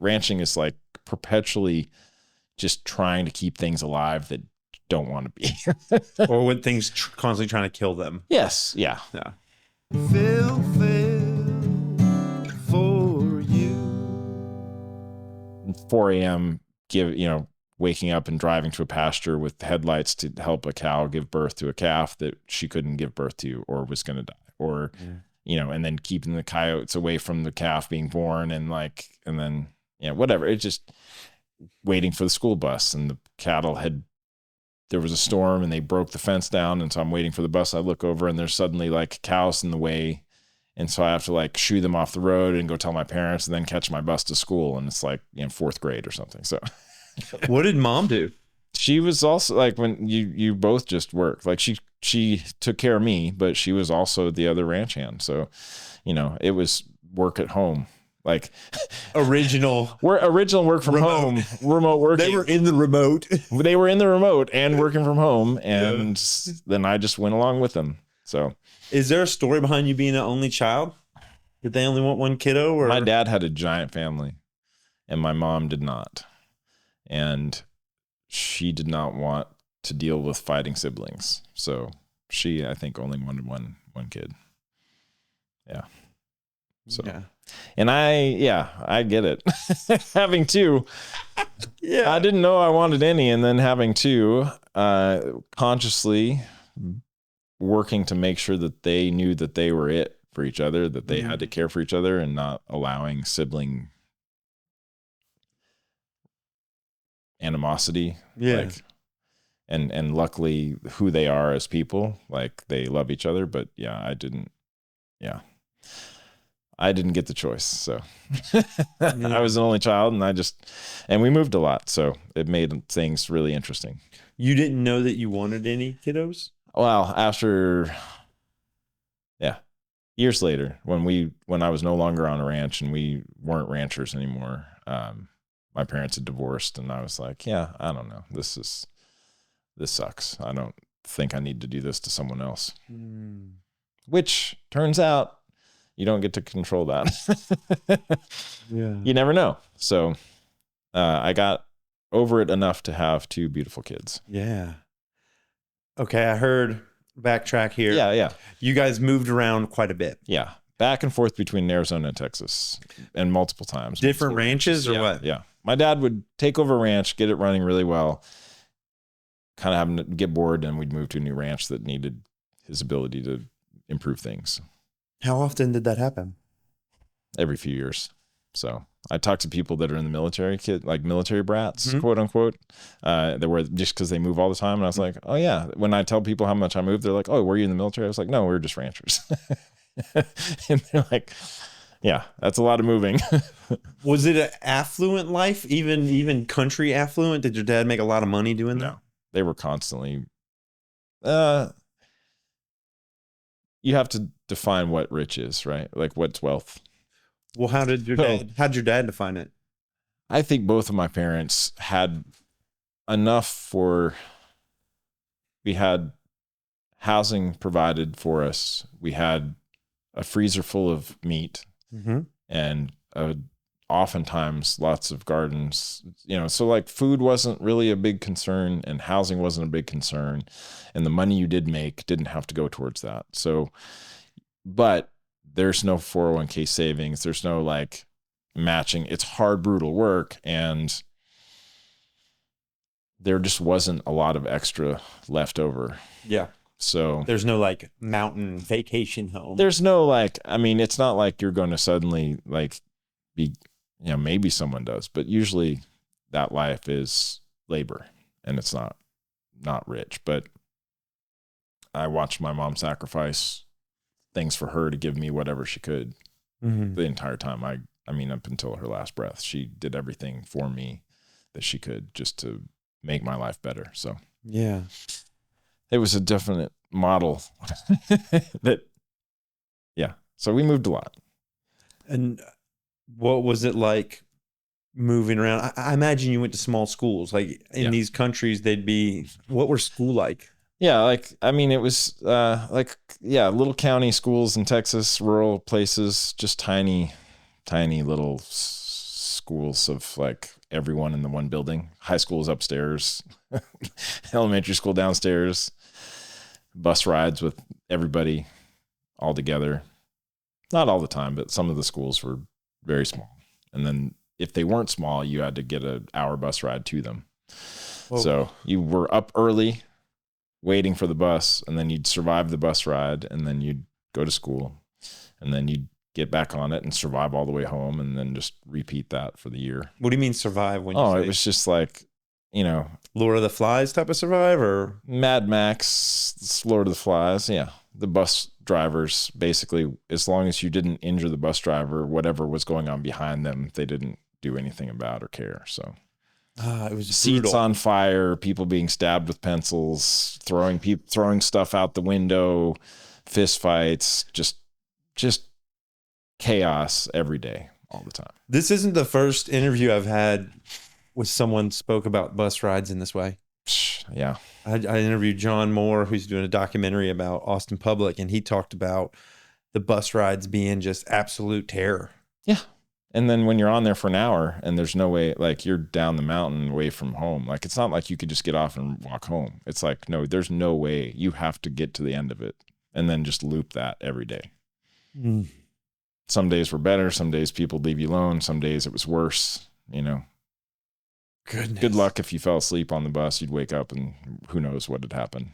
ranching is like perpetually just trying to keep things alive that don't want to be. Or when things constantly trying to kill them. Yes. Yeah. Yeah. Phil for you. 4 a.m. Waking up and driving to a pasture with headlights to help a cow give birth to a calf that she couldn't give birth to or was going to die, or, and then keeping the coyotes away from the calf being born and then, whatever. It's just waiting for the school bus, and the cattle there was a storm and they broke the fence down. And so I'm waiting for the bus. I look over and there's suddenly like cows in the way. And so I have to like shoo them off the road and go tell my parents and then catch my bus to school. And it's like, 4th grade or something. So what did mom do? She was also like, when you both just worked, like she took care of me, but she was also the other ranch hand. So, it was work at home, like original work from home, remote working. They were in the remote. They were in the remote and working from home. And then I just went along with them. So is there a story behind you being an only child? Did they only want one kiddo? Or my dad had a giant family and my mom did not. And she did not want to deal with fighting siblings. So she, I think, only wanted one kid. Yeah. So, and I get it. Having two, I didn't know I wanted any. And then having two, consciously working to make sure that they knew that they were it for each other, that they had to care for each other, and not allowing sibling animosity. And luckily who they are as people, like they love each other, but I didn't get the choice. So I was an only child and we moved a lot. So it made things really interesting. You didn't know that you wanted any kiddos? Well, after, years later, when I was no longer on a ranch and we weren't ranchers anymore, my parents had divorced, and I was like, I don't know. This sucks. I don't think I need to do this to someone else. Which turns out you don't get to control that. You never know. So I got over it enough to have 2 beautiful kids. Yeah. Okay, I heard, backtrack here. Yeah. You guys moved around quite a bit. Yeah. Back and forth between Arizona and Texas, and multiple times. Different ranches or what? Yeah. My dad would take over a ranch, get it running really well, kind of having to get bored, and we'd move to a new ranch that needed his ability to improve things. How often did that happen? Every few years. So I talk to people that are in the military, like military brats, quote unquote, that were just because they move all the time. And I was like, oh yeah. When I tell people how much I moved, they're like, oh, were you in the military? I was like, no, we were just ranchers. And they're like, yeah, that's a lot of moving. Was it an affluent life? Even country affluent? Did your dad make a lot of money doing that? No, they were constantly, you have to define what rich is, right? Like what's wealth. Well, how'd your dad define it? I think both of my parents had enough we had housing provided for us. We had a freezer full of meat and oftentimes lots of gardens, so like food wasn't really a big concern and housing wasn't a big concern. And the money you did make didn't have to go towards that. So, but there's no 401k savings. There's no like matching. It's hard, brutal work. And there just wasn't a lot of extra left over. Yeah. So there's no like mountain vacation home. There's no like, it's not like you're going to suddenly like be, maybe someone does, but usually that life is labor and it's not rich. But I watched my mom sacrifice things for her to give me whatever she could the entire time. Up until her last breath, she did everything for me that she could just to make my life better. So yeah, it was a definite model so we moved a lot. And what was it like moving around? I imagine you went to small schools, like in these countries, what were school like? Yeah. Like, it was little county schools in Texas, rural places, just tiny little schools schools of like everyone in the one building. High school is upstairs, elementary school downstairs, bus rides with everybody all together. Not all the time, but some of the schools were very small. And then if they weren't small, you had to get an hour bus ride to them. Whoa. So you were up early waiting for the bus, and then you'd survive the bus ride, and then you'd go to school, and then you'd get back on it and survive all the way home, and then just repeat that for the year. What do you mean survive? When you Oh, say it was just like, you know, Lord of the Flies type of survive, or Mad Max, Lord of the Flies. Yeah. The bus drivers, basically, as long as you didn't injure the bus driver, whatever was going on behind them, they didn't do anything about or care. So it was seats brutal. on fire, people being stabbed with pencils, throwing stuff out the window, fist fights, just chaos every day, all the time. This isn't the first interview I've had with someone spoke about bus rides in this way. Yeah. I interviewed John Moore, who's doing a documentary about Austin Public, and he talked about the bus rides being just absolute terror. Yeah. And then when you're on there for an hour and there's no way, like you're down the mountain away from home, like it's not like you could just get off and walk home. It's like, no, there's no way. You have to get to the end of it and then just loop that every day. Mm. Some days were better. Some days people leave you alone. Some days it was worse, you know. Goodness. Good luck if you fell asleep on the bus. You'd wake up and who knows what had happened.